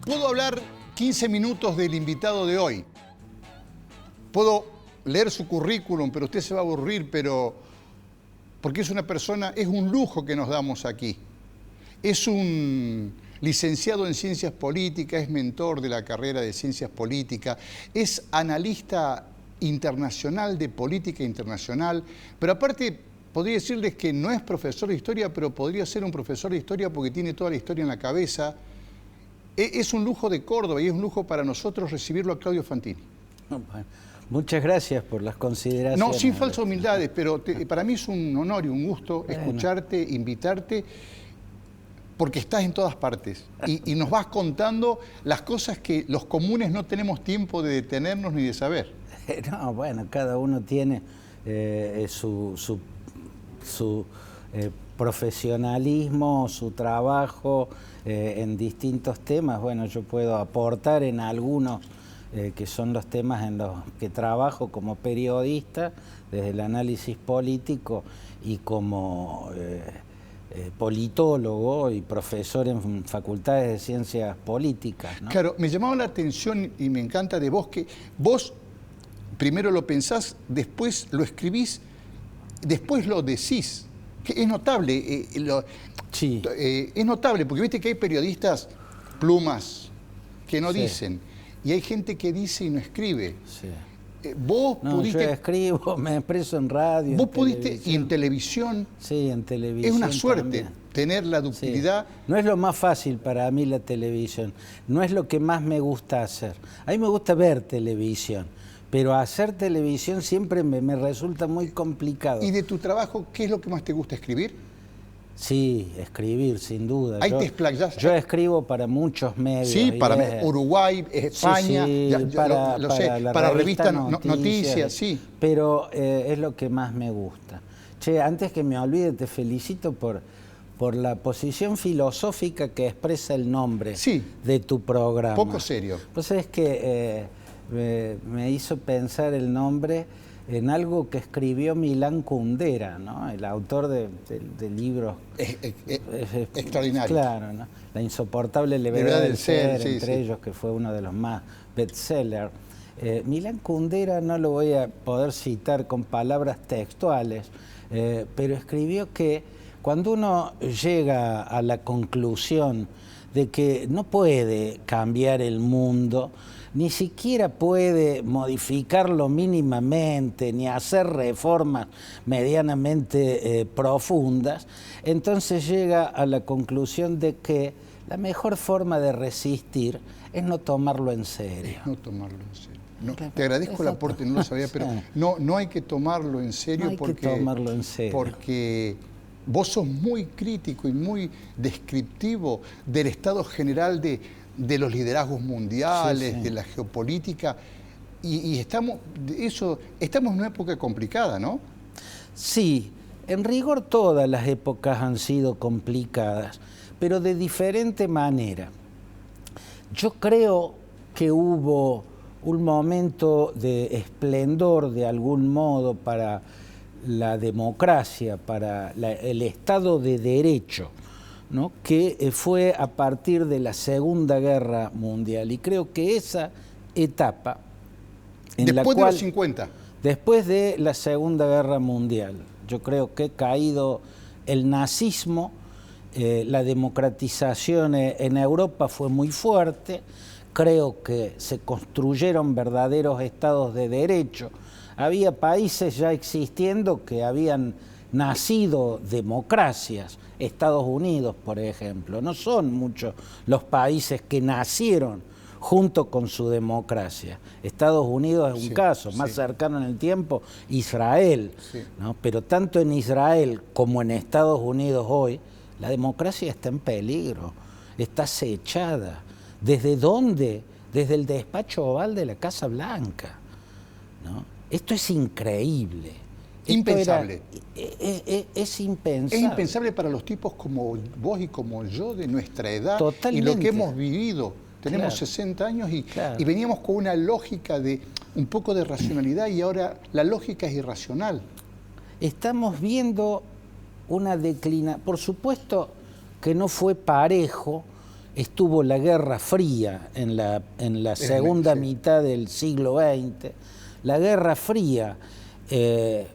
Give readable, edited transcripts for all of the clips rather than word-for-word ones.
Puedo hablar 15 minutos del invitado de hoy. Puedo leer su currículum, pero usted se va a aburrir, porque es una persona, es un lujo que nos damos aquí. Es un licenciado en Ciencias Políticas, es mentor de la carrera de Ciencias Políticas, es analista internacional de política internacional, pero aparte podría decirles que no es profesor de historia, pero podría ser un profesor de historia porque tiene toda la historia en la cabeza. Es un lujo de Córdoba y es un lujo para nosotros recibirlo a Claudio Fantini. Bueno, muchas gracias por las consideraciones. No, sin falsas humildades, pero para mí es un honor y un gusto escucharte, invitarte, porque estás en todas partes y nos vas contando las cosas que los comunes no tenemos tiempo de detenernos ni de saber. No, bueno, cada uno tiene su profesionalismo, su trabajo en distintos temas. Bueno, yo puedo aportar en algunos que son los temas en los que trabajo como periodista, desde el análisis político y como politólogo y profesor en facultades de ciencias políticas, ¿no? Claro, me llamaba la atención y me encanta de vos que vos primero lo pensás, después lo escribís, después lo decís. Que es notable, Sí. Es notable, porque viste que hay periodistas plumas que no Sí. dicen, y hay gente que dice y no escribe. Sí. Vos No, pudiste... yo escribo, me expreso en radio. Vos pudiste, y en televisión, Sí, en televisión. es una suerte también. tener la ductilidad. Sí. No es lo más fácil para mí la televisión, no es lo que más me gusta hacer. A mí me gusta ver televisión, pero hacer televisión siempre me resulta muy complicado. Y de tu trabajo, ¿qué es lo que más te gusta escribir? Sí, escribir, sin duda. Ahí te explayás. Yo escribo para muchos medios. Sí, para Uruguay, España, sí, para revistas Noticias, sí. Pero es lo que más me gusta. Che, antes que me olvide, te felicito por la posición filosófica que expresa el nombre de tu programa. Poco serio. Pues es que me hizo pensar el nombre en algo que escribió Milán Kundera, ¿no? El autor de libros extraordinarios. Claro, ¿no? La insoportable levedad del ser, entre ellos, que fue uno de los más bestsellers. Milán Kundera no lo voy a poder citar con palabras textuales, pero escribió que cuando uno llega a la conclusión de que no puede cambiar el mundo, ni siquiera puede modificarlo mínimamente, ni hacer reformas medianamente profundas, entonces llega a la conclusión de que la mejor forma de resistir es no tomarlo en serio. No tomarlo en serio. No, te agradezco el aporte, no lo sabía, pero no hay que tomarlo en serio, no hay que tomarlo en serio. Porque vos sos muy crítico y muy descriptivo del estado general de los liderazgos mundiales, de la geopolítica, y estamos en una época complicada, ¿no? Sí, en rigor todas las épocas han sido complicadas, pero de diferente manera. Yo creo que hubo un momento de esplendor, de algún modo, para la democracia, para el Estado de Derecho, ¿no? Que fue a partir de la Segunda Guerra Mundial. Y creo que esa etapa... Después de los 50. Después de la Segunda Guerra Mundial. Yo creo que caído el nazismo, la democratización en Europa fue muy fuerte. Creo que se construyeron verdaderos estados de derecho. Había países ya existiendo que habían nacido democracias. Estados Unidos, por ejemplo, no son muchos los países que nacieron junto con su democracia. Estados Unidos es un caso, más cercano en el tiempo, Israel, ¿no? Pero tanto en Israel como en Estados Unidos hoy, la democracia está en peligro, está acechada. ¿Desde dónde? Desde el despacho oval de la Casa Blanca, ¿no? Esto es increíble. Impensable. Es impensable. Es impensable para los tipos como vos y como yo de nuestra edad. Totalmente. Y lo que hemos vivido. Tenemos 60 años y veníamos con una lógica de un poco de racionalidad y ahora la lógica es irracional. Estamos viendo una declinación. Por supuesto que no fue parejo estuvo la Guerra Fría en la segunda mitad del siglo XX. La Guerra Fría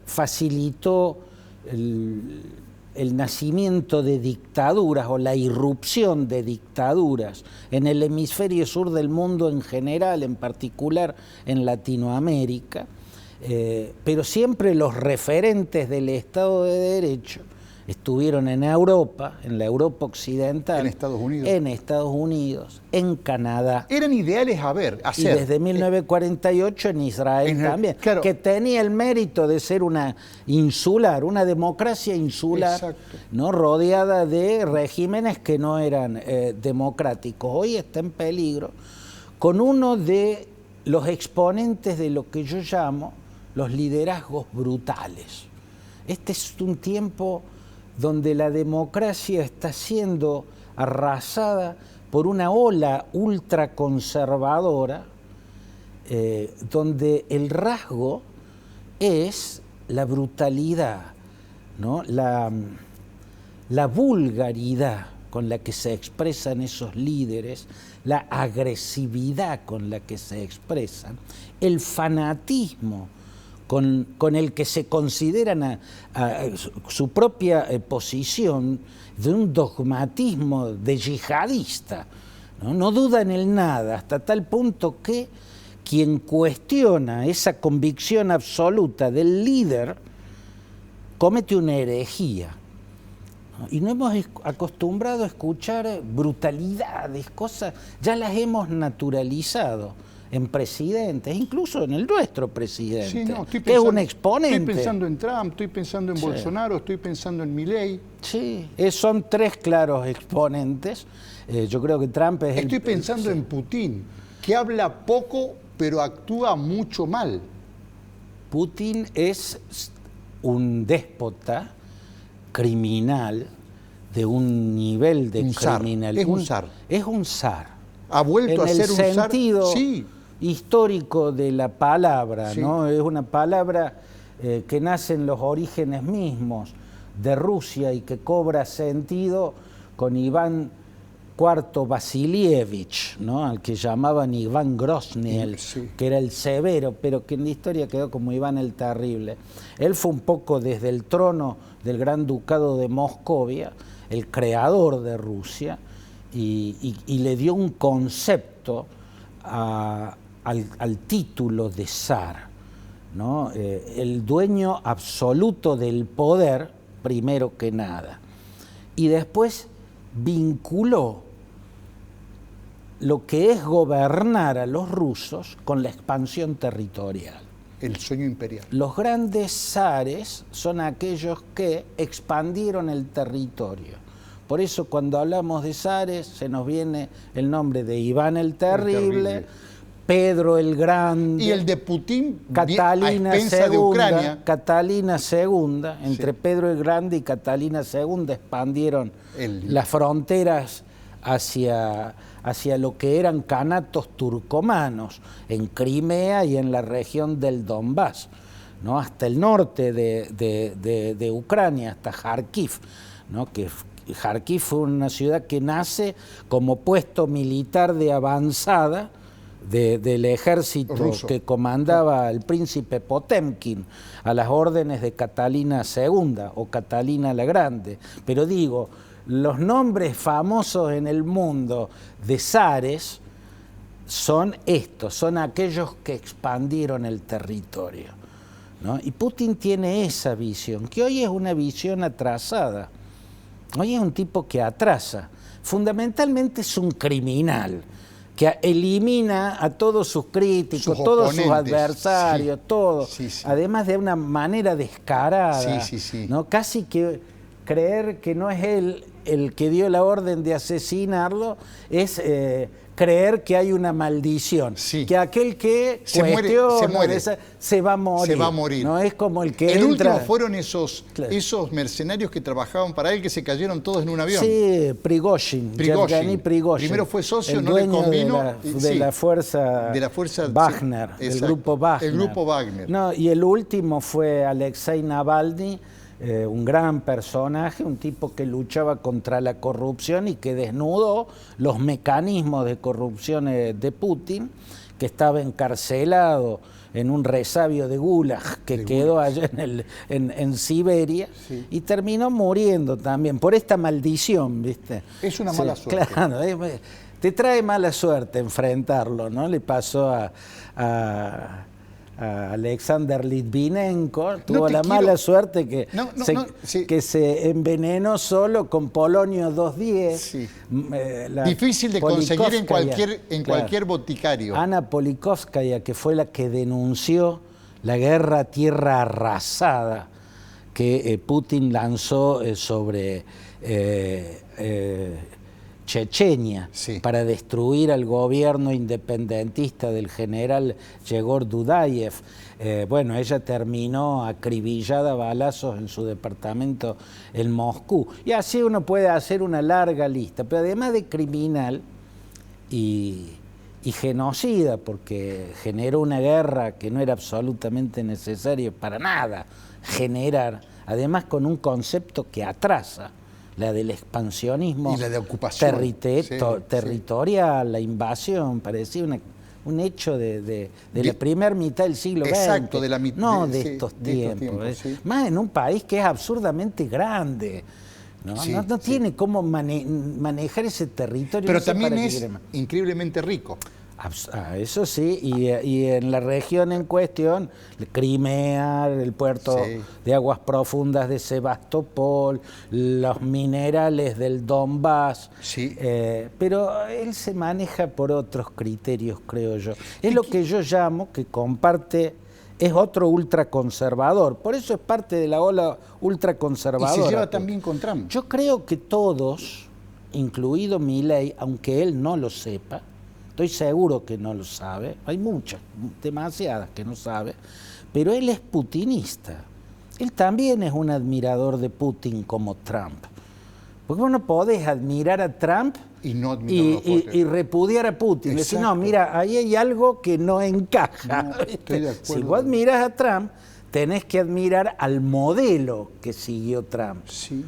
facilitó el nacimiento de dictaduras o la irrupción de dictaduras en el hemisferio sur del mundo en general, en particular en Latinoamérica, pero siempre los referentes del Estado de Derecho estuvieron en Europa, en la Europa occidental, en Estados Unidos, en Canadá. Eran ideales hacer. Y desde 1948 en Israel también, claro, que tenía el mérito de ser una democracia insular, ¿no? Rodeada de regímenes que no eran democráticos. Hoy está en peligro con uno de los exponentes de lo que yo llamo los liderazgos brutales. Este es un tiempo donde la democracia está siendo arrasada por una ola ultraconservadora, donde el rasgo es la brutalidad, ¿no? La vulgaridad con la que se expresan esos líderes, la agresividad con la que se expresan, el fanatismo con el que se consideran a su propia posición de un dogmatismo de yihadista, ¿no? No dudan en nada, hasta tal punto que quien cuestiona esa convicción absoluta del líder comete una herejía, ¿no? Y no hemos acostumbrado a escuchar brutalidades, cosas, ya las hemos naturalizado en presidentes, incluso en el nuestro presidente, sí, no, que es un exponente. Estoy pensando en Trump, estoy pensando en Bolsonaro, estoy pensando en Milei. Sí, son tres claros exponentes. Yo creo que Trump es Estoy pensando en Putin, que habla poco, pero actúa mucho mal. Putin es un déspota criminal de un nivel de criminalidad. Es un zar. Es un zar. Ha vuelto a ser un zar. En el sentido sí, histórico de la palabra, sí, ¿no? Es una palabra que nace en los orígenes mismos de Rusia y que cobra sentido con Iván IV Vasilievich, ¿no? Al que llamaban Iván Grozny, que era el severo, pero que en la historia quedó como Iván el Terrible. Él fue un poco desde el trono del Gran Ducado de Moscovia, el creador de Rusia, y le dio un concepto al título de zar, ¿no? El dueño absoluto del poder, primero que nada, y después vinculó lo que es gobernar a los rusos con la expansión territorial. El sueño imperial. Los grandes zares son aquellos que expandieron el territorio. Por eso cuando hablamos de zares se nos viene el nombre de Iván el Terrible, Pedro el Grande. Y el de Putin, Catalina II, de Ucrania. Catalina II, entre Pedro el Grande y Catalina II expandieron las fronteras hacia lo que eran canatos turcomanos, en Crimea y en la región del Donbass, ¿no? Hasta el norte de Ucrania, hasta Kharkiv, ¿no? Que Kharkiv fue una ciudad que nace como puesto militar de avanzada del ejército ruso, que comandaba el príncipe Potemkin a las órdenes de Catalina II o Catalina la Grande. Pero digo, los nombres famosos en el mundo de zares son estos, son aquellos que expandieron el territorio, ¿no? Y Putin tiene esa visión, que hoy es una visión atrasada. Hoy es un tipo que atrasa. Fundamentalmente es un criminal que elimina a todos sus críticos, todos sus adversarios, todo. Además de una manera descarada, ¿no? Casi que creer que no es él el que dio la orden de asesinarlo es creer que hay una maldición, que aquel que se va a morir. No es como el que el último fueron esos mercenarios que trabajaban para él, que se cayeron todos en un avión. Sí, Prigozhin. Primero fue socio, no le convino. De la fuerza Wagner, del grupo Wagner. El grupo Wagner. No, y el último fue Alexei Navalny, un gran personaje, un tipo que luchaba contra la corrupción y que desnudó los mecanismos de corrupción de Putin, que estaba encarcelado en un resabio de Gulag que quedó allá en Siberia, sí, y terminó muriendo también por esta maldición, ¿viste? Es una mala suerte. Claro, te trae mala suerte enfrentarlo, ¿no? Le pasó a Alexander Litvinenko, tuvo la mala suerte que se envenenó solo con polonio 210. Sí. Difícil de conseguir en cualquier boticario. Ana Polikovskaya, que fue la que denunció la guerra a tierra arrasada que Putin lanzó sobre Chechenia, sí, para destruir al gobierno independentista del general Yegor Dudayev. Bueno, ella terminó acribillada a balazos en su departamento en Moscú. Y así uno puede hacer una larga lista, pero además de criminal y genocida, porque generó una guerra que no era absolutamente necesario para nada generar, además con un concepto que atrasa, la del expansionismo y la de ocupación territorial, la invasión, parecía un hecho de la primera mitad del siglo XX. Exacto, no de estos tiempos. Sí. Más en un país que es absurdamente grande. No, sí, no tiene cómo manejar ese territorio. Pero también es increíblemente rico. Eso sí, y en la región en cuestión, Crimea, el puerto de aguas profundas de Sebastopol, los minerales del Donbass, pero él se maneja por otros criterios, creo yo. Es lo que yo llamo que comparte, es otro ultraconservador, por eso es parte de la ola ultraconservadora. Y se lleva también con Trump. Yo creo que todos, incluido Milei, aunque él no lo sepa, estoy seguro que no lo sabe, hay muchas, demasiadas que no sabe, pero él es putinista. Él también es un admirador de Putin como Trump. Porque vos no podés admirar a Trump y repudiar a Putin. Decir, no, mira, ahí hay algo que no encaja. No, estoy de acuerdo. Si vos admirás a Trump, tenés que admirar al modelo que siguió Trump. Sí.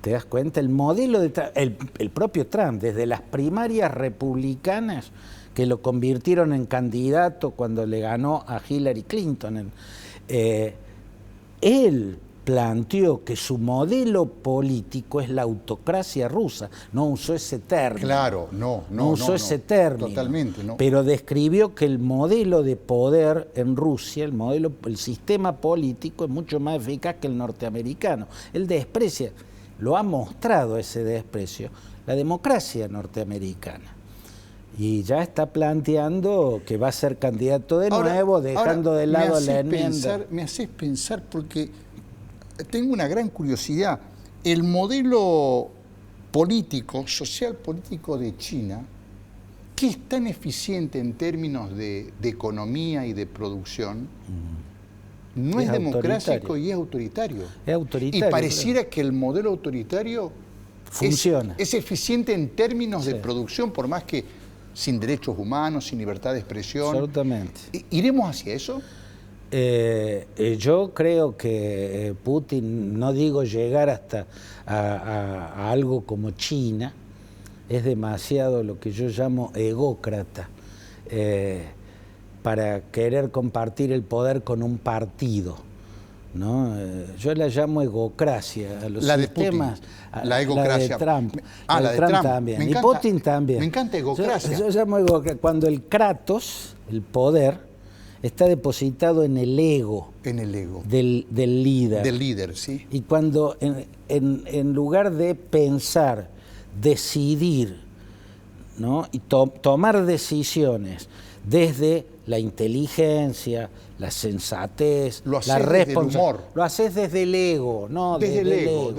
¿Te das cuenta? El modelo de Trump, el propio Trump, desde las primarias republicanas que lo convirtieron en candidato cuando le ganó a Hillary Clinton, él planteó que su modelo político es la autocracia rusa. No usó ese término. Claro, no usó ese término. Totalmente, no. Pero describió que el modelo de poder en Rusia, el sistema político es mucho más eficaz que el norteamericano. Él desprecia, lo ha mostrado ese desprecio, la democracia norteamericana. Y ya está planteando que va a ser candidato de nuevo, dejando de lado la enmienda. Me haces pensar porque tengo una gran curiosidad. El modelo político, social político de China, que es tan eficiente en términos de economía y de producción, no es democrático y es autoritario. Es autoritario. Y pareciera que el modelo autoritario funciona. Es eficiente en términos de producción, por más que sin derechos humanos, sin libertad de expresión. Absolutamente. ¿Iremos hacia eso? Yo creo que Putin, no digo llegar hasta a algo como China, es demasiado lo que yo llamo egócrata, para querer compartir el poder con un partido, ¿no? Yo la llamo egocracia a los sistemas. La egocracia. La de Trump. La de Trump también. Y Putin también. Me encanta egocracia. Yo llamo egocracia cuando el Kratos, el poder, está depositado en el ego. En el ego. Del líder. Del líder, sí. Y cuando en lugar de pensar, decidir, ¿no? Y tomar decisiones desde la inteligencia, la sensatez, la responsabilidad. Lo haces desde el ego, ¿no? Desde el ego.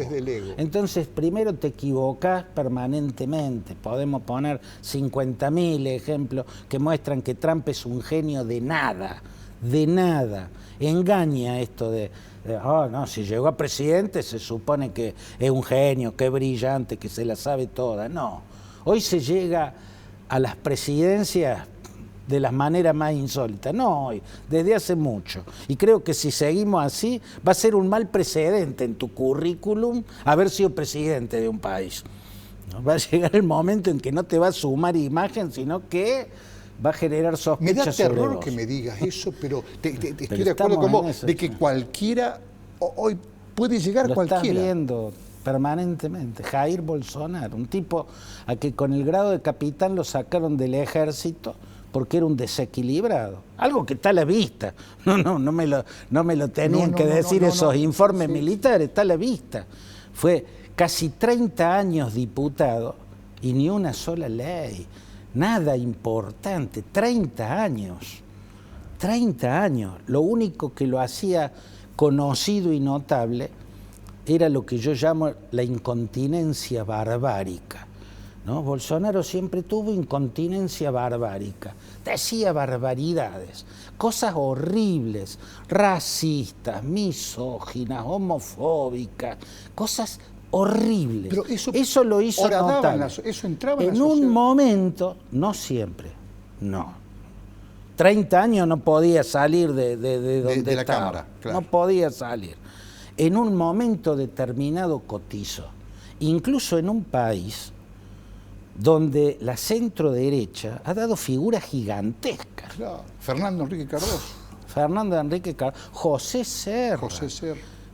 Entonces, primero te equivocás permanentemente. Podemos poner 50.000 ejemplos que muestran que Trump es un genio de nada. Engaña esto no, si llegó a presidente se supone que es un genio, que es brillante, que se la sabe toda. No, hoy se llega a las presidencias de las maneras más insólitas. No hoy, desde hace mucho. Y creo que si seguimos así, va a ser un mal precedente en tu currículum haber sido presidente de un país. ¿No? Va a llegar el momento en que no te va a sumar imagen, sino que va a generar sospechas. Me da terror sobre vos. que me digas eso, pero estoy Pero de acuerdo con vos, eso, de que cualquiera, hoy puede llegar lo cualquiera. estás viendo permanentemente. Jair Bolsonaro, un tipo a que con el grado de capitán lo sacaron del ejército porque era un desequilibrado. Algo que está a la vista. No me lo tenían que decir esos informes militares, está a la vista. Fue casi 30 años diputado y ni una sola ley. Nada importante, 30 años. 30 años. Lo único que lo hacía conocido y notable era lo que yo llamo la incontinencia barbárica, ¿no? Bolsonaro siempre tuvo incontinencia barbárica, decía barbaridades, cosas horribles, racistas, misóginas, homofóbicas, cosas horribles. Pero eso lo hizo notable. Eso entraba en un momento, no siempre, no. 30 años no podía salir de donde la estaba. Cámara, claro. No podía salir. En un momento determinado cotizó. Incluso en un país donde la centro-derecha ha dado figuras gigantescas. Claro. Fernando Enrique Cardoso. Fernando Enrique Cardoso, José Serra.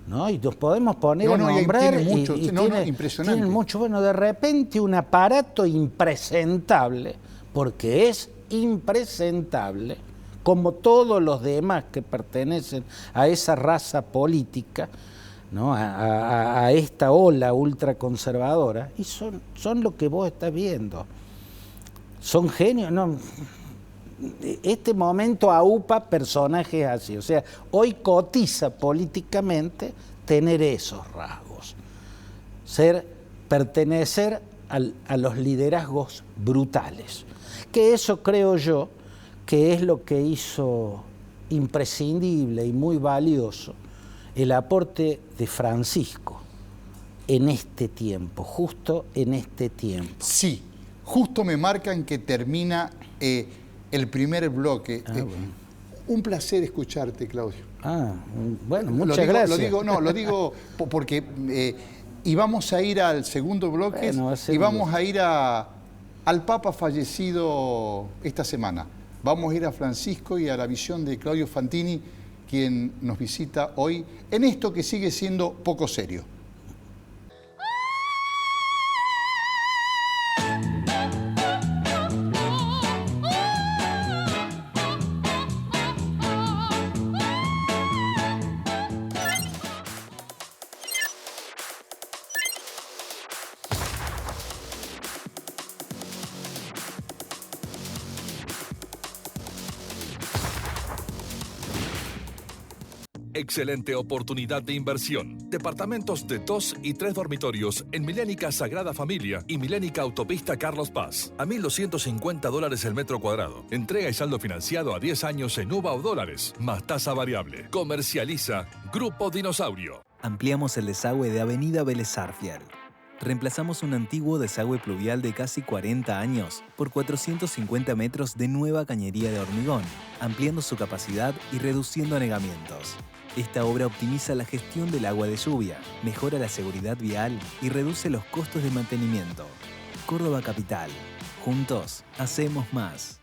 ¿No? Y nos podemos poner a nombrar. Tiene mucho, impresionante. Tienen mucho. Bueno, de repente un aparato impresentable, porque es impresentable, como todos los demás que pertenecen a esa raza política, ¿no? a esta ola ultraconservadora, y son lo que vos estás viendo. Son genios, ¿no? Este momento aupa personajes así, o sea, hoy cotiza políticamente tener esos rasgos, pertenecer a los liderazgos brutales, que eso creo yo que es lo que hizo imprescindible y muy valioso el aporte de Francisco en este tiempo, justo en este tiempo. Sí, justo me marcan que termina el primer bloque. Bueno. Un placer escucharte, Claudio. Bueno, muchas gracias. Lo digo porque y vamos a ir al segundo bloque y vamos a ir al Papa fallecido esta semana. Vamos a ir a Francisco y a la visión de Claudio Fantini, quien nos visita hoy en esto que sigue siendo poco serio. Excelente oportunidad de inversión. Departamentos de 2 y 3 dormitorios en Milénica Sagrada Familia y Milénica Autopista Carlos Paz. A $1.250 el metro cuadrado. Entrega y saldo financiado a 10 años en UVA o dólares, más tasa variable. Comercializa Grupo Dinosaurio. Ampliamos el desagüe de Avenida Vélez Sarsfield. Reemplazamos un antiguo desagüe pluvial de casi 40 años por 450 metros de nueva cañería de hormigón, ampliando su capacidad y reduciendo anegamientos. Esta obra optimiza la gestión del agua de lluvia, mejora la seguridad vial y reduce los costos de mantenimiento. Córdoba Capital. Juntos, hacemos más.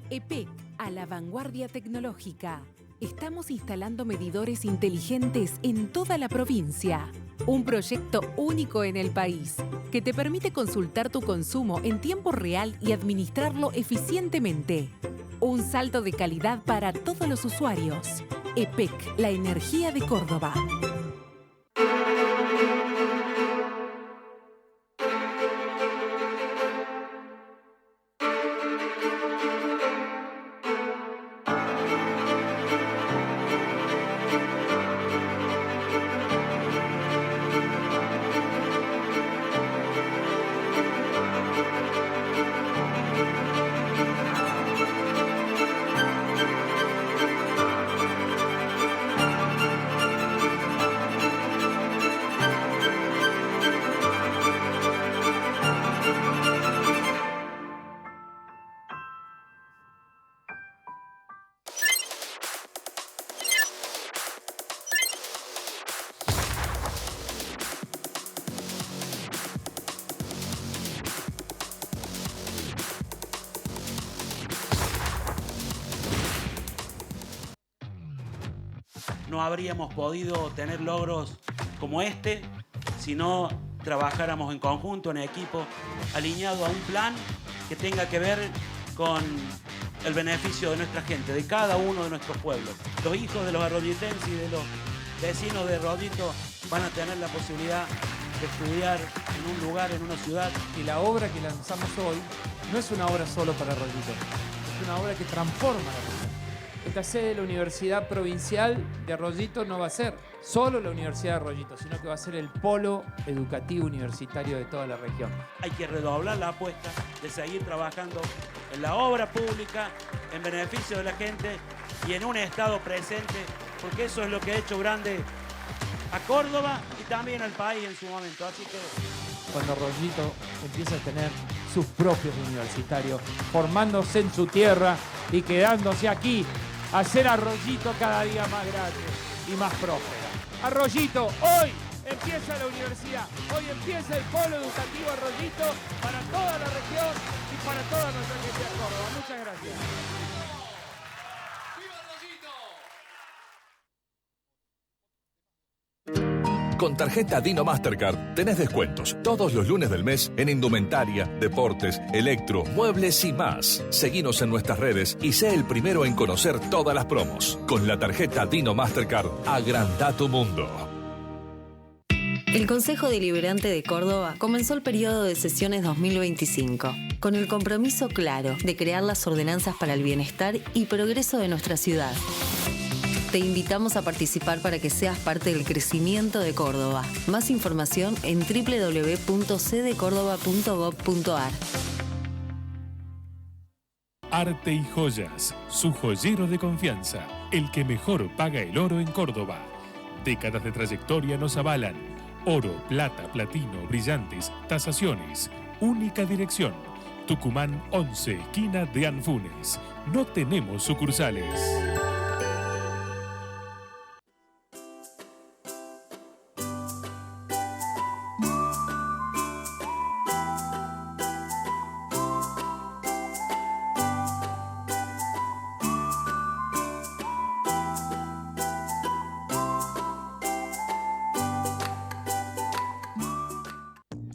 EPEC, a la vanguardia tecnológica. Estamos instalando medidores inteligentes en toda la provincia. Un proyecto único en el país, que te permite consultar tu consumo en tiempo real y administrarlo eficientemente. Un salto de calidad para todos los usuarios. EPEC, la energía de Córdoba. no habríamos podido tener logros como este si no trabajáramos en conjunto, en equipo, alineado a un plan que tenga que ver con el beneficio de nuestra gente, de cada uno de nuestros pueblos. Los hijos de los arroyitenses y de los vecinos de Rollito van a tener la posibilidad de estudiar en un lugar, en una ciudad. Y la obra que lanzamos hoy no es una obra solo para Rollito, es una obra que transforma la región. Esta sede de la Universidad Provincial de Arroyito no va a ser solo la Universidad de Arroyito, sino que va a ser el polo educativo universitario de toda la región. Hay que redoblar la apuesta de seguir trabajando en la obra pública, en beneficio de la gente y en un Estado presente, porque eso es lo que ha hecho grande a Córdoba y también al país en su momento. Así que cuando Rollito empieza a tener sus propios universitarios, formándose en su tierra y quedándose aquí, a hacer a Rollito cada día más grande y más próspera. Arroyito, hoy empieza la universidad, hoy empieza el polo educativo Arroyito para toda la región y para toda nuestra gente de Córdoba. Muchas gracias. Con tarjeta Dino Mastercard tenés descuentos todos los lunes del mes en indumentaria, deportes, electro, muebles y más. Seguinos en nuestras redes y sé el primero en conocer todas las promos. Con la tarjeta Dino Mastercard, agranda tu mundo. El Consejo Deliberante de Córdoba comenzó el periodo de sesiones 2025, con el compromiso claro de crear las ordenanzas para el bienestar y progreso de nuestra ciudad. Te invitamos a participar para que seas parte del crecimiento de Córdoba. Más información en www.cdecórdoba.gov.ar. Arte y Joyas, su joyero de confianza, el que mejor paga el oro en Córdoba. Décadas de trayectoria nos avalan. Oro, plata, platino, brillantes, tasaciones. Única dirección. Tucumán 11, esquina de Anfunes. No tenemos sucursales.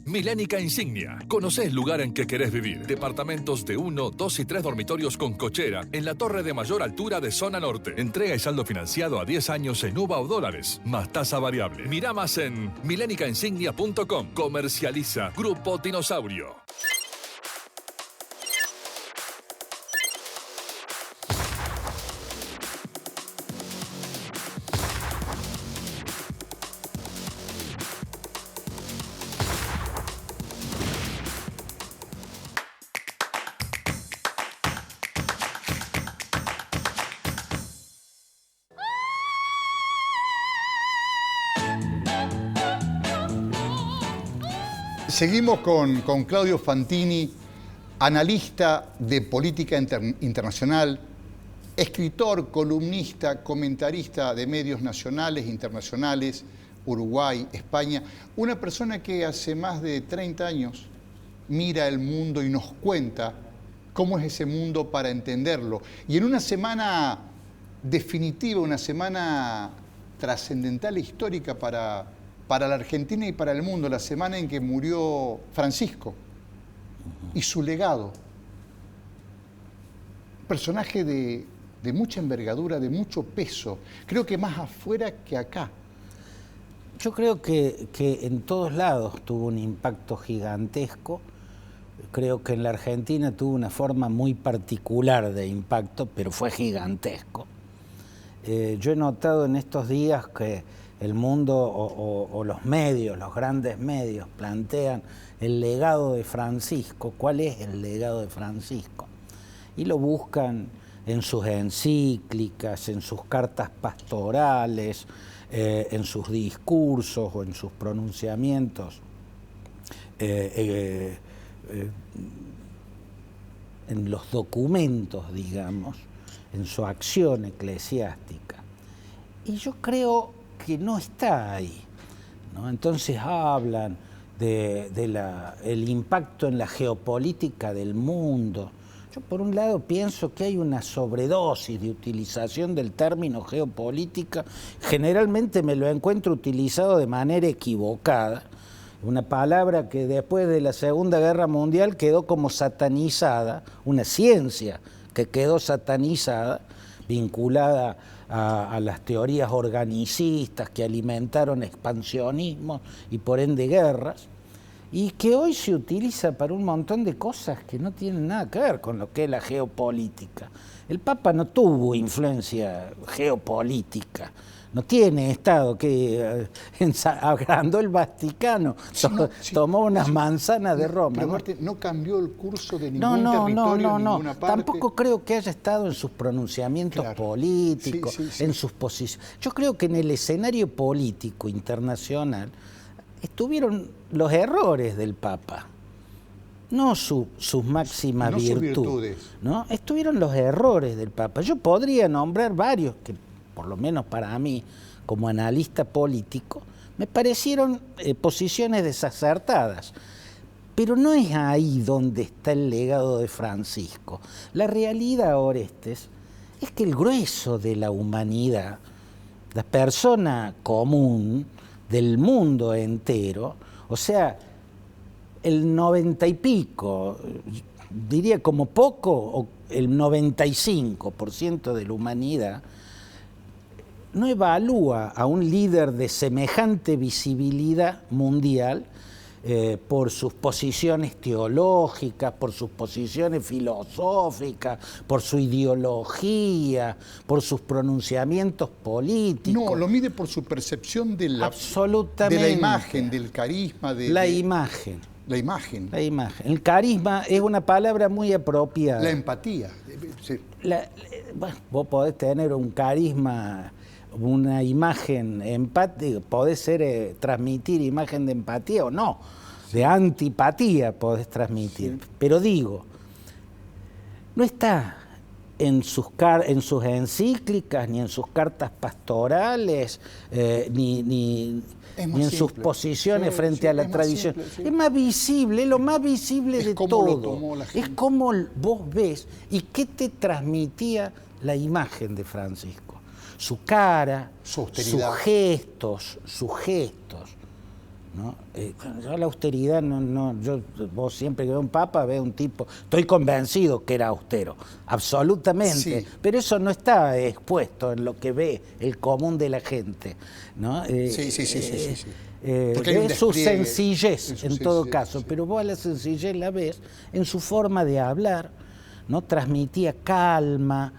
Milénica Insignia. Conocé el lugar en que querés vivir. Departamentos de 1, 2 y 3 dormitorios con cochera en la torre de mayor altura de zona norte. Entrega y saldo financiado a 10 años en UVA o dólares, más tasa variable. Mirá más en milenicainsignia.com. Comercializa Grupo Dinosaurio. Seguimos con Claudio Fantini, analista de política internacional, escritor, columnista, comentarista de medios nacionales, internacionales, Uruguay, España. Una persona que hace más de 30 años mira el mundo y nos cuenta cómo es ese mundo para entenderlo. Y en una semana definitiva, una semana trascendental e histórica para la Argentina y para el mundo, la semana en que murió Francisco y su legado. Personaje de mucha envergadura, de mucho peso, creo que más afuera que acá. Yo creo que en todos lados tuvo un impacto gigantesco. Creo que en la Argentina tuvo una forma muy particular de impacto, pero fue gigantesco. Yo he notado en estos días que el mundo o los medios, los grandes medios, plantean el legado de Francisco. ¿Cuál es el legado de Francisco? Y lo buscan en sus encíclicas, en sus cartas pastorales, en sus discursos o en sus pronunciamientos, en los documentos, digamos, en su acción eclesiástica. Y yo creo que no está ahí, ¿no? Entonces hablan del impacto en la geopolítica del mundo, Yo por un lado pienso que hay una sobredosis de utilización del término geopolítica. Generalmente me lo encuentro utilizado de manera equivocada. Una palabra que después de la Segunda Guerra Mundial quedó como satanizada, una ciencia que quedó satanizada, vinculada a las teorías organicistas que alimentaron expansionismo y por ende guerras, y que hoy se utiliza para un montón de cosas que no tienen nada que ver con lo que es la geopolítica. El Papa no tuvo influencia geopolítica, no tiene Estado que agrandó el Vaticano, tomó unas manzanas de Roma. Pero Martín, no cambió el curso de ningún territorio en ninguna parte. Tampoco creo que haya estado en sus pronunciamientos políticos, en sus posiciones. Yo creo que en el escenario político internacional estuvieron los errores del Papa, no sus máximas virtudes, ¿no? Estuvieron los errores del Papa. Yo podría nombrar varios que, por lo menos para mí, como analista político, me parecieron posiciones desacertadas. Pero no es ahí donde está el legado de Francisco. La realidad, Orestes, es que el grueso de la humanidad, la persona común del mundo entero, o sea, el 90 y pico, diría como poco, el 95% de la humanidad, no evalúa a un líder de semejante visibilidad mundial por sus posiciones teológicas, por sus posiciones filosóficas, por su ideología, por sus pronunciamientos políticos. No, lo mide por su percepción de la, absolutamente, de la imagen, del carisma. Imagen. La imagen. La imagen. El carisma es una palabra muy apropiada. La empatía. Sí. Bueno, vos podés tener un carisma, una imagen empática, podés transmitir imagen de empatía o no, de antipatía podés transmitir. Sí. Pero digo, no está en sus encíclicas, ni en sus cartas pastorales, ni en sus posiciones frente a la tradición. Simple, es más visible, es lo más visible de todo. Es como vos ves y qué te transmitía la imagen de Francisco. Su cara, sus gestos, ¿no? Yo la austeridad, vos siempre que veo un papa, veo un tipo, estoy convencido que era austero, absolutamente, pero eso no está expuesto en lo que ve el común de la gente, ¿no? Sí. Es su sencillez, en todo caso, pero vos a la sencillez la ves en su forma de hablar, ¿no? Transmitía calma,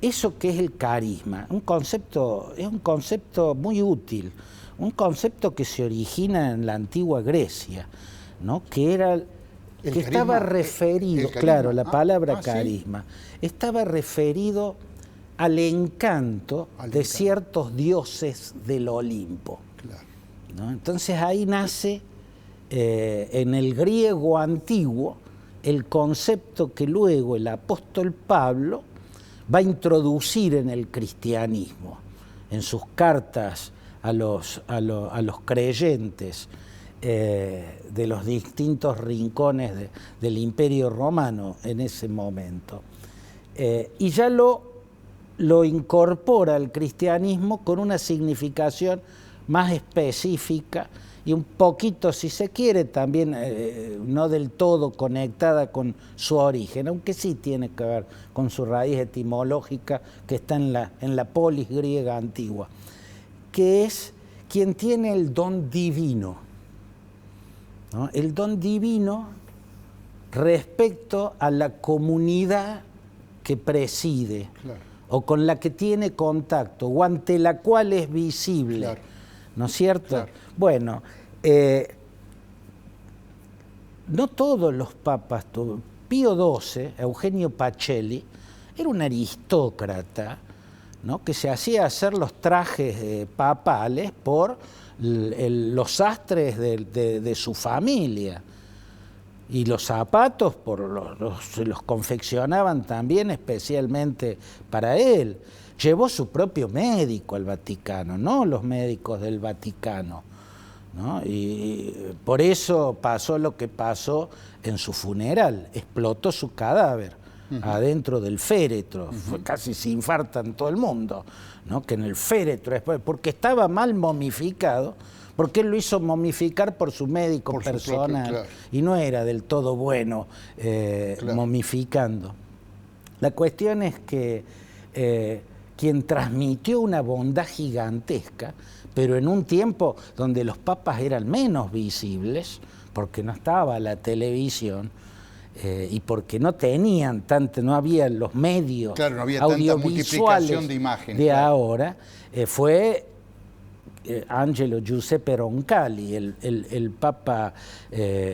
eso que es el carisma, es un concepto muy útil, un concepto que se origina en la antigua Grecia, ¿no? Que estaba referido, claro, la palabra carisma, estaba referido al encanto de ciertos dioses del Olimpo. Claro. ¿No? Entonces ahí nace, en el griego antiguo, el concepto que luego el apóstol Pablo va a introducir en el cristianismo, en sus cartas a los creyentes de los distintos rincones del Imperio Romano en ese momento. Y ya lo incorpora al cristianismo con una significación más específica y un poquito, si se quiere, también no del todo conectada con su origen, aunque sí tiene que ver con su raíz etimológica que está en la polis griega antigua, que es quien tiene el don divino, ¿no? El don divino respecto a la comunidad que preside, claro, o con la que tiene contacto, o ante la cual es visible, claro, ¿no es cierto? Claro. Bueno, no todos los papas, Pío XII, Eugenio Pacelli, era un aristócrata, ¿no? Que se hacía hacer los trajes papales por los sastres de su familia, y los zapatos se los confeccionaban también especialmente para él. Llevó su propio médico al Vaticano, no los médicos del Vaticano, ¿no? Y por eso pasó lo que pasó en su funeral, explotó su cadáver adentro del féretro, casi se infartan todo el mundo, ¿no? Que en el féretro, después, porque estaba mal momificado, porque él lo hizo momificar por su médico por personal, su propio, claro. y no era del todo bueno Claro. momificando. La cuestión es que quien transmitió una bondad gigantesca, pero en un tiempo donde los papas eran menos visibles, porque no estaba la televisión, y porque no tenían tanto, no había los medios Claro, no había tanta audiovisuales multiplicación de imágenes, de claro. ahora, fue Angelo Giuseppe Roncalli, el Papa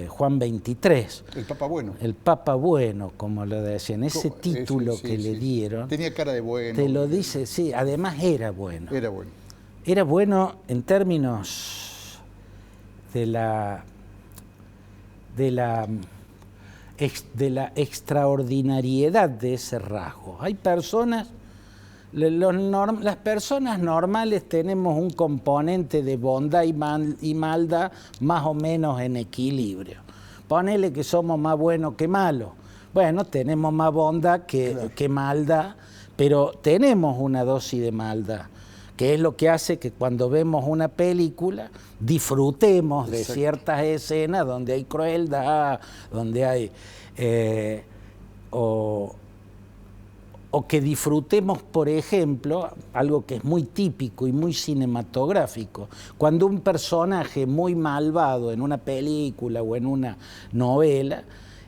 Juan XXIII. El Papa Bueno. El Papa Bueno, como lo decían, ese ¿Cómo? título Sí, que sí, le sí. dieron, Tenía cara de bueno. te lo dice, sí, además era bueno. Era bueno. Era bueno en términos de la extraordinariedad de ese rasgo. Hay personas, las personas normales tenemos un componente de bondad y maldad más o menos en equilibrio. Ponele que somos más buenos que malos. Bueno, tenemos más bondad que maldad, pero tenemos una dosis de maldad, que es lo que hace que cuando vemos una película disfrutemos de ciertas escenas donde hay crueldad, donde hay... o que disfrutemos, por ejemplo, algo que es muy típico y muy cinematográfico, cuando un personaje muy malvado en una película o en una novela,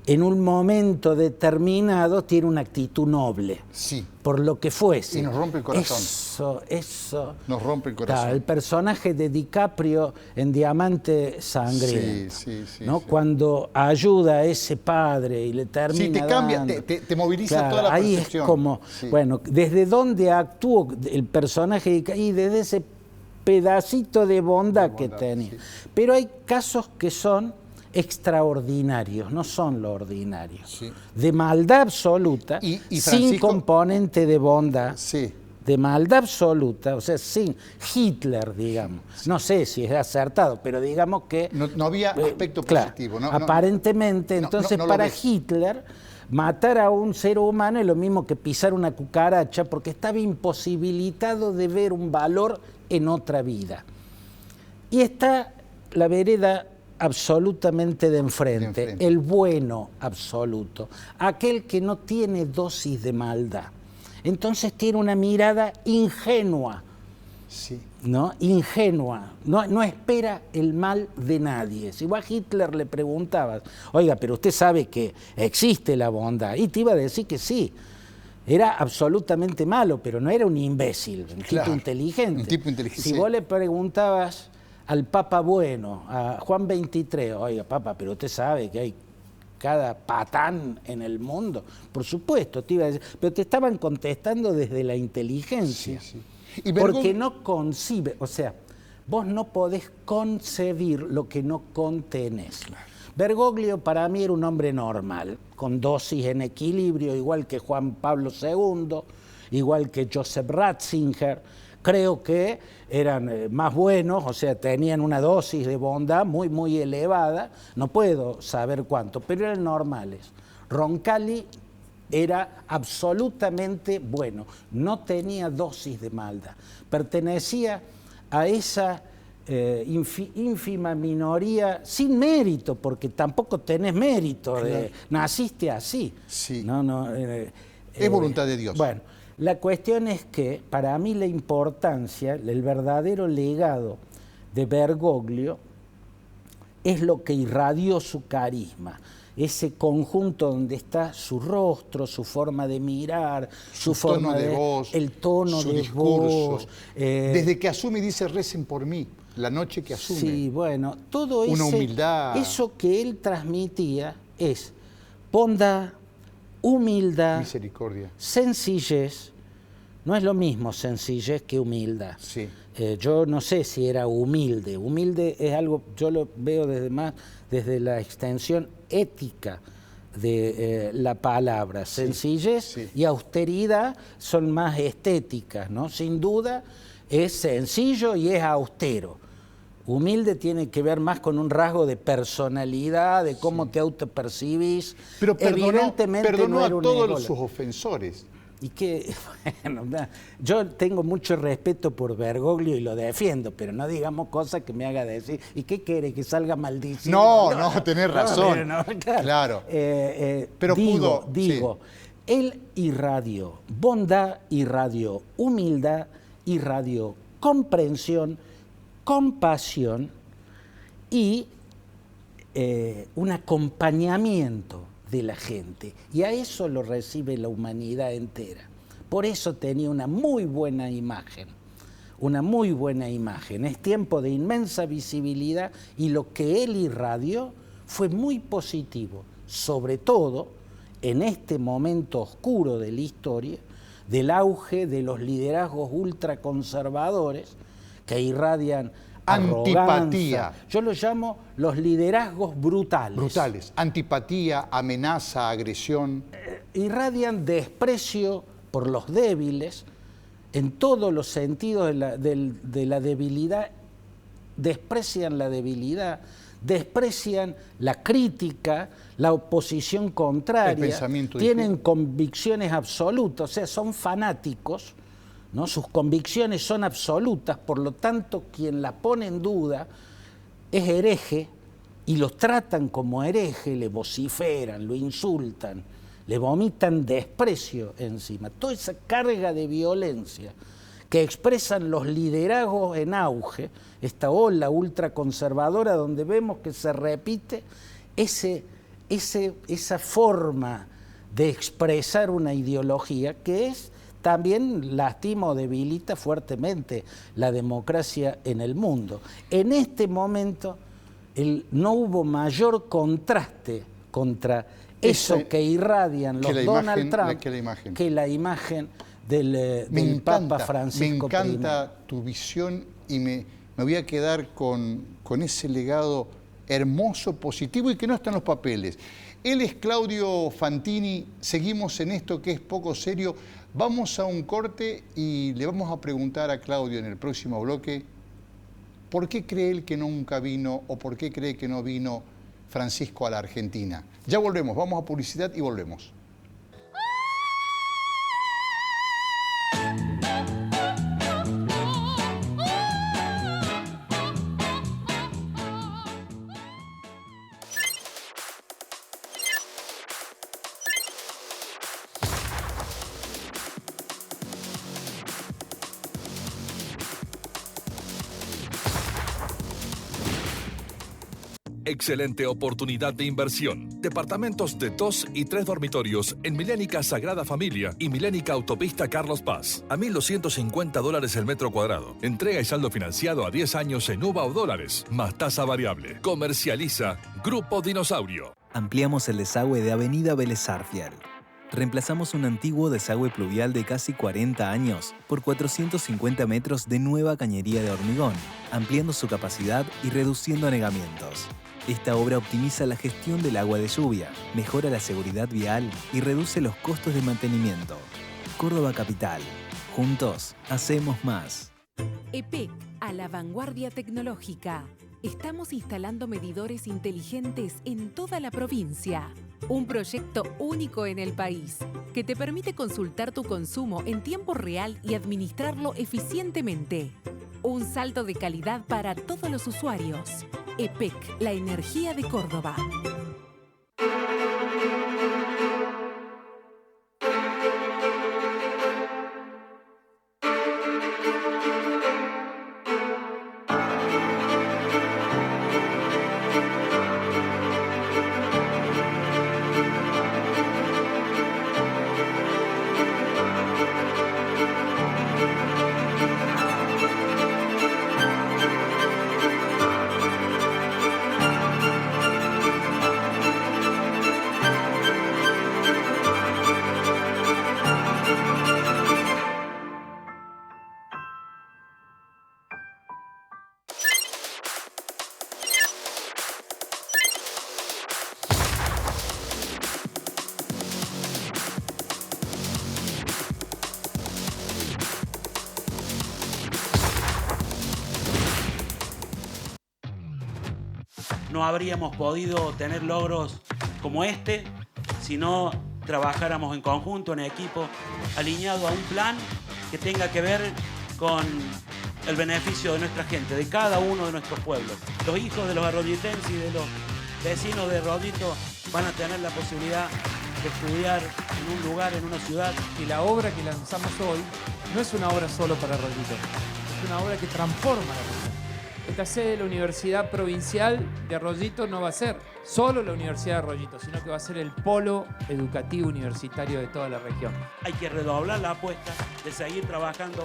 en un momento determinado tiene una actitud noble, Sí. por lo que fuese. Y nos rompe el corazón. Eso. Nos rompe el corazón. Claro, el personaje de DiCaprio en Diamante Sangriento, Sí, ¿no? sí. Cuando ayuda a ese padre y le termina Sí, te cambia, dando. te moviliza Claro, toda la ahí percepción. es como, Sí. bueno, desde dónde actuó el personaje y desde ese pedacito de bondad que tenía. sí. Pero hay casos que son extraordinarios, no son lo ordinario. Sí. De maldad absoluta, Y sin Francisco- componente de bondad. Sí. De maldad absoluta, o sea, sin Hitler, digamos. No sé si es acertado, pero digamos que... No había aspecto claro, positivo. No, aparentemente, no, entonces no lo para ves. Hitler, matar a un ser humano es lo mismo que pisar una cucaracha, porque estaba imposibilitado de ver un valor en otra vida. Y está la vereda absolutamente de enfrente, el bueno absoluto, aquel que no tiene dosis de maldad. Entonces tiene una mirada ingenua, Sí. ¿no? Ingenua, no espera el mal de nadie. Si vos a Hitler le preguntabas, oiga, pero usted sabe que existe la bondad, y te iba a decir que sí. Era absolutamente malo, pero no era un imbécil, un Claro, tipo inteligente. un tipo inteligente, Si sí. vos le preguntabas al Papa Bueno, a Juan XXIII, oiga, Papa, pero usted sabe que hay cada patán en el mundo. Por supuesto, te iba a decir, pero te estaban contestando desde la inteligencia. Sí, sí. Y Porque no concibe, o sea, vos no podés concebir lo que no contenés. Bergoglio para mí era un hombre normal, con dosis en equilibrio, igual que Juan Pablo II, igual que Joseph Ratzinger. Creo que eran más buenos, o sea, tenían una dosis de bondad muy, muy elevada, no puedo saber cuánto, pero eran normales. Roncalli era absolutamente bueno, no tenía dosis de maldad, pertenecía a esa ínfima minoría sin mérito, porque tampoco tenés mérito, naciste así. Sí. Es voluntad de Dios. Bueno, la cuestión es que para mí la importancia, el verdadero legado de Bergoglio es lo que irradió su carisma, ese conjunto donde está su rostro, su forma de mirar, su forma tono de voz, el tono su de discurso. voz. Desde que asume dice recen por mí, la noche que asume. Sí, bueno, todo Una humildad. eso que él transmitía es bondad, humildad, Misericordia. sencillez. No es lo mismo sencillez que humildad. Sí. Yo no sé si era humilde. Humilde es algo, yo lo veo desde la extensión ética de la palabra. Sencillez sí. y austeridad son más estéticas, ¿no? Sin duda es sencillo y es austero. Humilde tiene que ver más con un rasgo de personalidad, de cómo te autopercibís. Pero perdonó no a era un todos ególatra. sus ofensores. Y que, bueno, yo tengo mucho respeto por Bergoglio y lo defiendo, pero no digamos cosas que me haga decir, ¿y qué quiere? ¿Que salga maldiciendo? No, tenés razón. Claro. Pero digo, sí. Él irradió bondad, irradió humildad, irradió comprensión, compasión y un acompañamiento de la gente, y a eso lo recibe la humanidad entera. Por eso tenía una muy buena imagen, Es tiempo de inmensa visibilidad y lo que él irradió fue muy positivo, sobre todo en este momento oscuro de la historia, del auge de los liderazgos ultraconservadores que irradian antipatía. Arrogancia. Yo lo llamo los liderazgos brutales. Brutales. Antipatía, amenaza, agresión. Irradian desprecio por los débiles en todos los sentidos de la debilidad. Desprecian la debilidad, desprecian la crítica, la oposición contraria, tienen convicciones absolutas, o sea, son fanáticos, ¿no? Sus convicciones son absolutas, por lo tanto, quien las pone en duda es hereje y los tratan como hereje, le vociferan, lo insultan, le vomitan desprecio encima. Toda esa carga de violencia que expresan los liderazgos en auge, esta ola ultraconservadora donde vemos que se repite esa forma de expresar una ideología que es también lastima o debilita fuertemente la democracia en el mundo. En este momento no hubo mayor contraste contra eso que irradian los Donald Trump que la imagen del Papa Francisco I. Me encanta tu visión y me voy a quedar con ese legado hermoso, positivo y que no está en los papeles. Él es Claudio Fantini, seguimos en esto que es poco serio. Vamos a un corte y le vamos a preguntar a Claudio en el próximo bloque ¿por qué cree él que nunca vino o por qué cree que no vino Francisco a la Argentina? Ya volvemos, vamos a publicidad y volvemos. Excelente oportunidad de inversión. Departamentos de 2 y 3 dormitorios en Milénica Sagrada Familia y Milénica Autopista Carlos Paz. A $1.250 el metro cuadrado. Entrega y saldo financiado a 10 años en UVA o dólares, más tasa variable. Comercializa Grupo Dinosaurio. Ampliamos el desagüe de Avenida Vélez Sarsfield. Reemplazamos un antiguo desagüe pluvial de casi 40 años por 450 metros de nueva cañería de hormigón, ampliando su capacidad y reduciendo anegamientos. Esta obra optimiza la gestión del agua de lluvia, mejora la seguridad vial y reduce los costos de mantenimiento. Córdoba Capital. Juntos, hacemos más. EPEC, a la vanguardia tecnológica. Estamos instalando medidores inteligentes en toda la provincia. Un proyecto único en el país que te permite consultar tu consumo en tiempo real y administrarlo eficientemente. Un salto de calidad para todos los usuarios. EPEC, la energía de Córdoba. no habríamos podido tener logros como este si no trabajáramos en conjunto, en equipo, alineado a un plan que tenga que ver con el beneficio de nuestra gente, de cada uno de nuestros pueblos. Los hijos de los arroyitenses y de los vecinos de Rollito van a tener la posibilidad de estudiar en un lugar, en una ciudad. Y la obra que lanzamos hoy no es una obra solo para Rollito, es una obra que transforma la región. Esta sede de la Universidad Provincial de Rollito no va a ser solo la Universidad de Rollito, sino que va a ser el polo educativo universitario de toda la región. Hay que redoblar la apuesta de seguir trabajando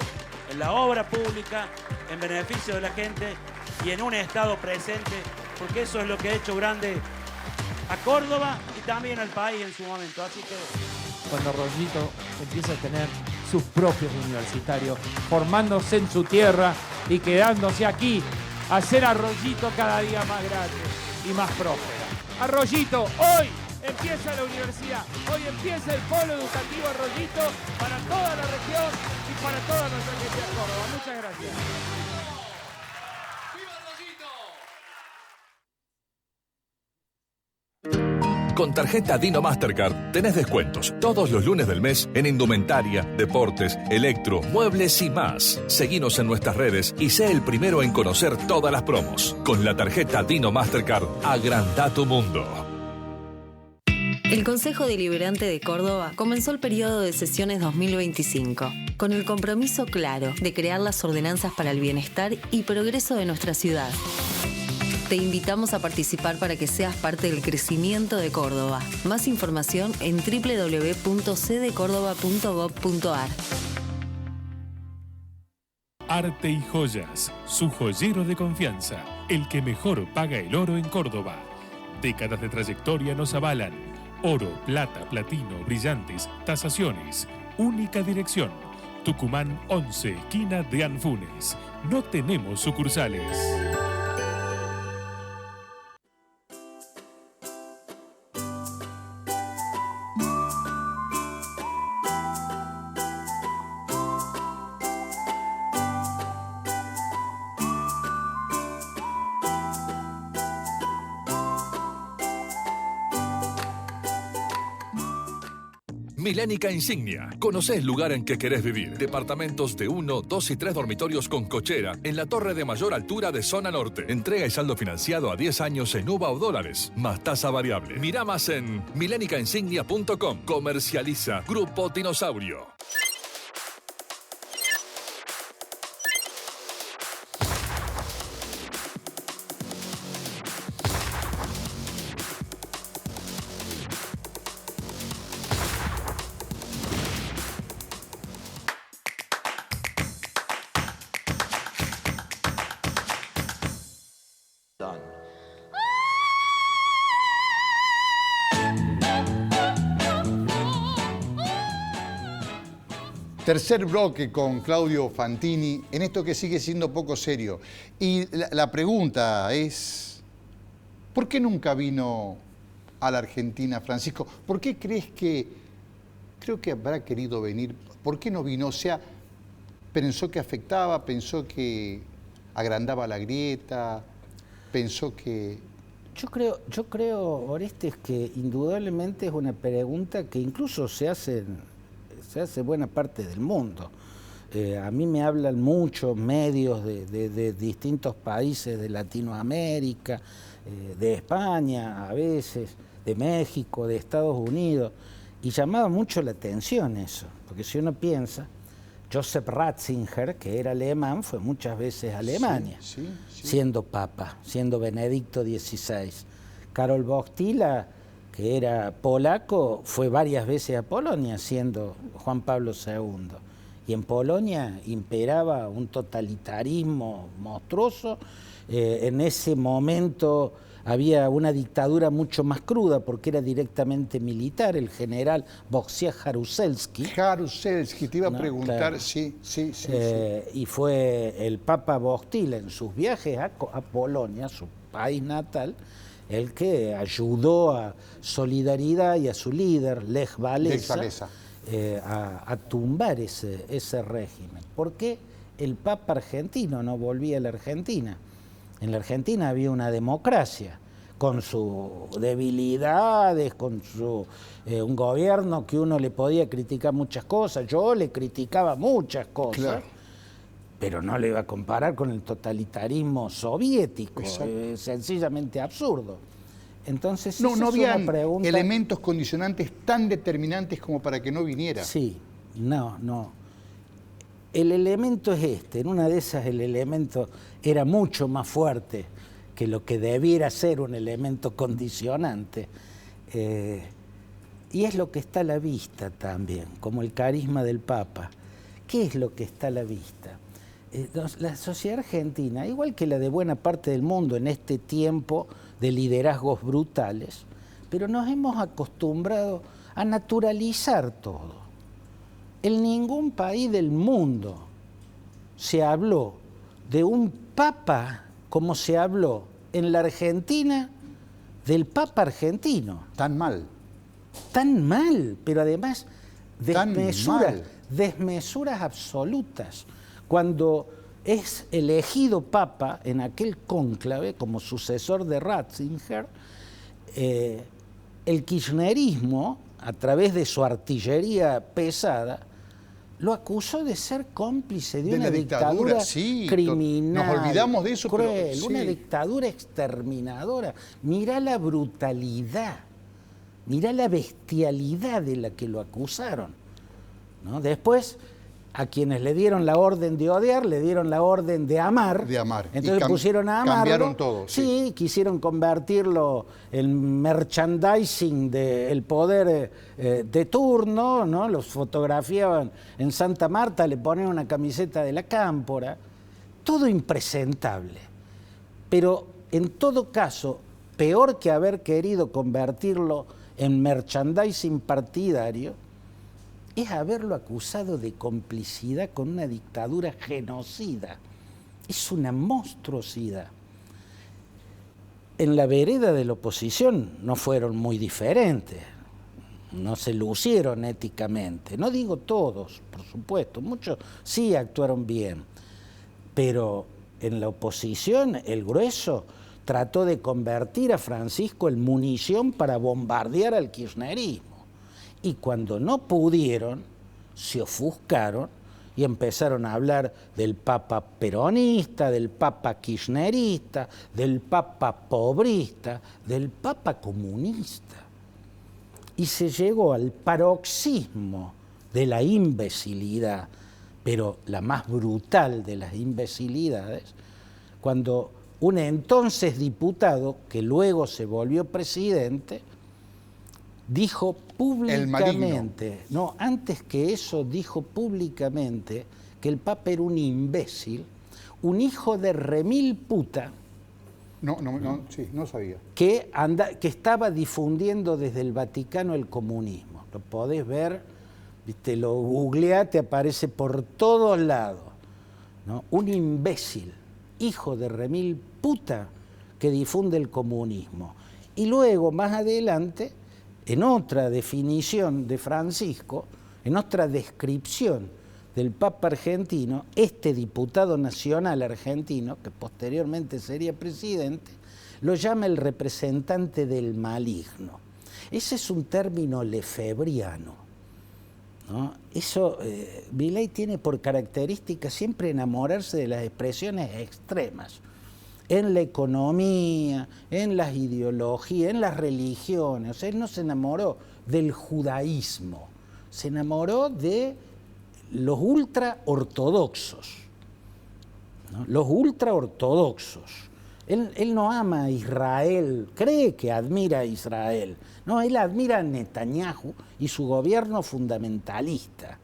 en la obra pública, en beneficio de la gente y en un Estado presente, porque eso es lo que ha hecho grande a Córdoba y también al país en su momento. Así que cuando Rollito empieza a tener sus propios universitarios, formándose en su tierra y quedándose aquí, a hacer a Rollito cada día más grande y más próspera. A Rollito, hoy empieza la universidad, hoy empieza el polo educativo a Rollito para toda la región y para toda nuestra gente de Córdoba. Muchas gracias. Con tarjeta Dino Mastercard tenés descuentos todos los lunes del mes en indumentaria, deportes, electro, muebles y más. Seguinos en nuestras redes y sé el primero en conocer todas las promos. Con la tarjeta Dino Mastercard, agranda tu mundo. El Consejo Deliberante de Córdoba comenzó el periodo de sesiones 2025, con el compromiso claro de crear las ordenanzas para el bienestar y progreso de nuestra ciudad. Te invitamos a participar para que seas parte del crecimiento de Córdoba. Más información en www.cdecórdoba.gov.ar. Arte y Joyas, su joyero de confianza, el que mejor paga el oro en Córdoba. Décadas de trayectoria nos avalan. Oro, plata, platino, brillantes, tasaciones. Única dirección. Tucumán 11, esquina de Anfunes. No tenemos sucursales. Milénica Insignia. Conocé el lugar en que querés vivir. Departamentos de 1, 2 y 3 dormitorios con cochera en la torre de mayor altura de zona norte. Entrega y saldo financiado a 10 años en UVA o dólares, más tasa variable. Mirá más en milenicainsignia.com. Comercializa Grupo Dinosaurio. Tercer bloque con Claudio Fantini, en esto que sigue siendo poco serio. Y la pregunta es, ¿por qué nunca vino a la Argentina, Francisco? ¿Por qué crees que, creo que habrá querido venir, por qué no vino? O sea, pensó que afectaba, pensó que agrandaba la grieta, pensó que... Yo creo, Orestes, que indudablemente es una pregunta que incluso se hace buena parte del mundo. A mí me hablan muchos medios de distintos países de Latinoamérica, de España a veces, de México, de Estados Unidos, y llamaba mucho la atención eso, porque si uno piensa, Joseph Ratzinger, que era alemán, fue muchas veces a Alemania, sí. Siendo papa, siendo Benedicto XVI. Karol Wojtyła, que era polaco, fue varias veces a Polonia siendo Juan Pablo II. Y en Polonia imperaba un totalitarismo monstruoso. En ese momento había una dictadura mucho más cruda porque era directamente militar, el general Wojciech Jaruzelski. Jaruzelski, te iba a preguntar, claro. Sí. Y fue el Papa Wojtyła en sus viajes a Polonia, su país natal, el que ayudó a Solidaridad y a su líder, Lech Walesa, a tumbar ese régimen. ¿Por qué el Papa argentino no volvía a la Argentina? En la Argentina había una democracia, con sus debilidades, con un gobierno que uno le podía criticar muchas cosas. Yo le criticaba muchas cosas, claro, pero no le iba a comparar con el totalitarismo soviético, sencillamente absurdo. Entonces, no había pregunta... elementos condicionantes tan determinantes como para que no viniera. Sí, no. El elemento es este. En una de esas el elemento era mucho más fuerte que lo que debiera ser un elemento condicionante. Y es lo que está a la vista también, como el carisma del Papa. ¿Qué es lo que está a la vista? La sociedad argentina, igual que la de buena parte del mundo en este tiempo de liderazgos brutales, pero nos hemos acostumbrado a naturalizar todo. En ningún país del mundo se habló de un papa como se habló en la Argentina del papa argentino. Tan mal. Tan mal, pero además desmesuras absolutas. Cuando es elegido papa en aquel cónclave como sucesor de Ratzinger, el kirchnerismo, a través de su artillería pesada, lo acusó de ser cómplice de una dictadura criminal. Nos olvidamos de eso, cruel, pero sí. Una dictadura exterminadora. Mirá la brutalidad, mirá la bestialidad de la que lo acusaron, ¿no? Después, a quienes le dieron la orden de odiar, le dieron la orden de amar. Entonces pusieron a amarlo. Cambiaron todo. Sí, quisieron convertirlo en merchandising del poder de turno, ¿no? Los fotografiaban en Santa Marta, le ponían una camiseta de la Cámpora. Todo impresentable. Pero en todo caso, peor que haber querido convertirlo en merchandising partidario, es haberlo acusado de complicidad con una dictadura genocida. Es una monstruosidad. En la vereda de la oposición no fueron muy diferentes, no se lucieron éticamente. No digo todos, por supuesto, muchos sí actuaron bien, pero en la oposición el grueso trató de convertir a Francisco en munición para bombardear al kirchnerismo. Y cuando no pudieron, se ofuscaron y empezaron a hablar del papa peronista, del papa kirchnerista, del papa pobrista, del papa comunista. Y se llegó al paroxismo de la imbecilidad, pero la más brutal de las imbecilidades, cuando un entonces diputado, que luego se volvió presidente, dijo públicamente, no, antes que eso dijo públicamente que el Papa era un imbécil, un hijo de remil puta. No sabía. Que estaba difundiendo desde el Vaticano el comunismo. Lo podés ver, ¿viste? Lo googleás, te aparece por todos lados, ¿no? Un imbécil, hijo de remil puta, que difunde el comunismo. Y luego, más adelante, en otra definición de Francisco, en otra descripción del Papa argentino, este diputado nacional argentino, que posteriormente sería presidente, lo llama el representante del maligno. Ese es un término lefebriano, ¿no? Eso, Milei tiene por característica siempre enamorarse de las expresiones extremas. En la economía, en las ideologías, en las religiones. O sea, él no se enamoró del judaísmo, se enamoró de los ultraortodoxos, ¿no? Los ultraortodoxos. Él no ama a Israel, cree que admira a Israel. No, él admira a Netanyahu y su gobierno fundamentalista,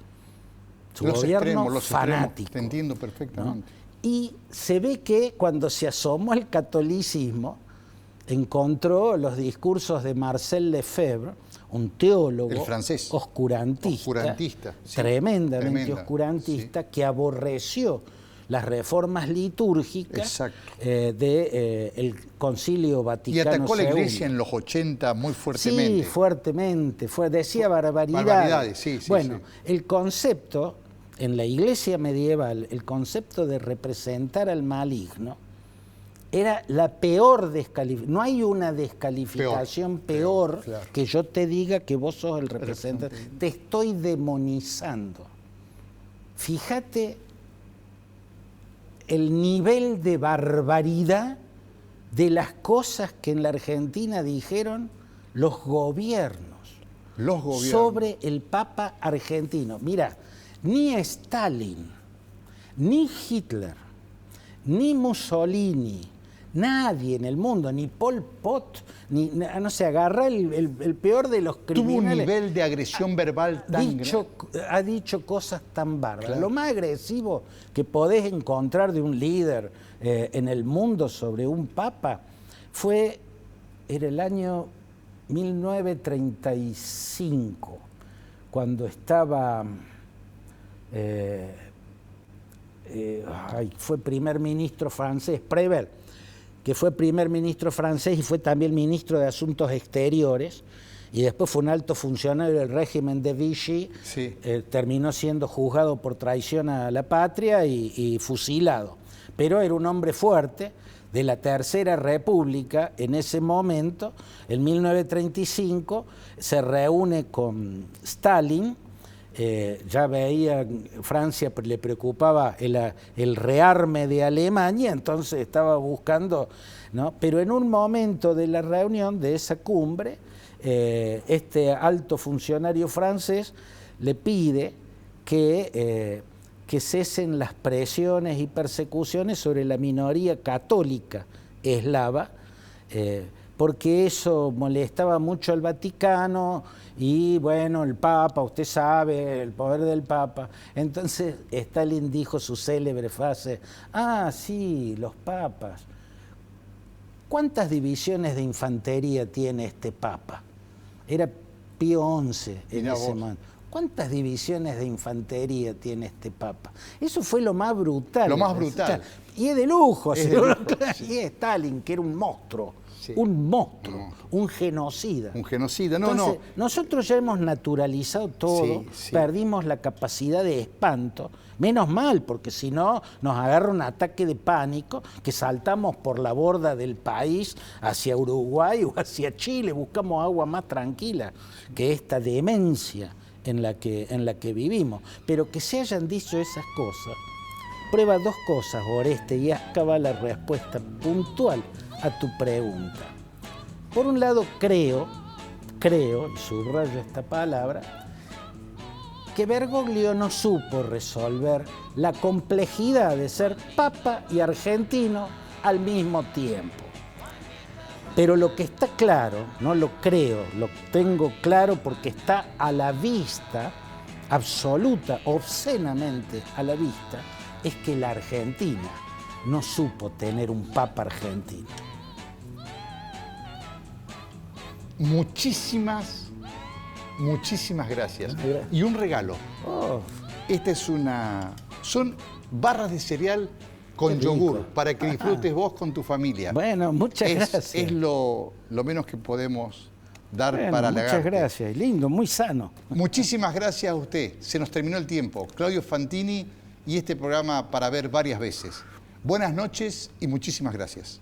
su gobierno fanático. Te entiendo perfectamente. ¿No? Y se ve que cuando se asomó al catolicismo, encontró los discursos de Marcel Lefebvre, un teólogo oscurantista, sí, tremendamente oscurantista, sí, que aborreció las reformas litúrgicas del Concilio Vaticano II. Y atacó a la Iglesia en los 80 muy fuertemente. Sí, fuertemente, decía barbaridades. Sí, bueno, el concepto... En la Iglesia medieval, el concepto de representar al maligno Era la peor descalificación. No hay una descalificación peor claro. que yo te diga que vos sos el representante. Te estoy demonizando. Fíjate el nivel de barbaridad de las cosas que en la Argentina dijeron los gobiernos. Sobre el Papa argentino. Mira, ni Stalin, ni Hitler, ni Mussolini, nadie en el mundo, ni Pol Pot, ni, no sé, agarra el peor de los criminales. Tuvo un nivel de agresión verbal tan grande. Ha dicho cosas tan bárbaras. Claro. Lo más agresivo que podés encontrar de un líder en el mundo sobre un papa era el año 1935, cuando estaba... fue primer ministro francés, Prével, que fue primer ministro francés y fue también ministro de Asuntos Exteriores, y después fue un alto funcionario del régimen de Vichy, sí. Terminó siendo juzgado por traición a la patria y fusilado. Pero era un hombre fuerte de la Tercera República. En ese momento, en 1935, se reúne con Stalin. Ya veía, Francia le preocupaba el rearme de Alemania, entonces estaba buscando, ¿no? Pero en un momento de la reunión, de esa cumbre, este alto funcionario francés le pide que cesen las presiones y persecuciones sobre la minoría católica eslava, porque eso molestaba mucho al Vaticano y, bueno, el Papa, usted sabe, el poder del Papa. Entonces Stalin dijo su célebre frase: sí, los papas. ¿Cuántas divisiones de infantería tiene este Papa? Era Pío XI en ese momento. ¿Cuántas divisiones de infantería tiene este Papa? Eso fue lo más brutal. Lo más brutal. Y es de lujo. Es de lujo, sí. Y Stalin, que era un monstruo. Sí. Un monstruo, un genocida. Un genocida, Entonces, nosotros ya hemos naturalizado todo, Sí. perdimos la capacidad de espanto, menos mal, porque si no nos agarra un ataque de pánico, que saltamos por la borda del país hacia Uruguay o hacia Chile, buscamos agua más tranquila que esta demencia en la que vivimos. Pero que se hayan dicho esas cosas, prueba dos cosas, Oreste, y acá va la respuesta puntual a tu pregunta. Por un lado, creo, y subrayo esta palabra, que Bergoglio no supo resolver la complejidad de ser papa y argentino al mismo tiempo. Pero lo que está claro, no lo creo, lo tengo claro porque está a la vista, absoluta, obscenamente a la vista, es que la Argentina no supo tener un papa argentino. Muchísimas gracias. Y un regalo. Esta es son barras de cereal con yogur para que disfrutes vos con tu familia. Bueno, muchas gracias. Es lo menos que podemos dar para la Muchas gracias, lindo, muy sano. Muchísimas gracias a usted. Se nos terminó el tiempo. Claudio Fantini y este programa para ver varias veces. Buenas noches y muchísimas gracias.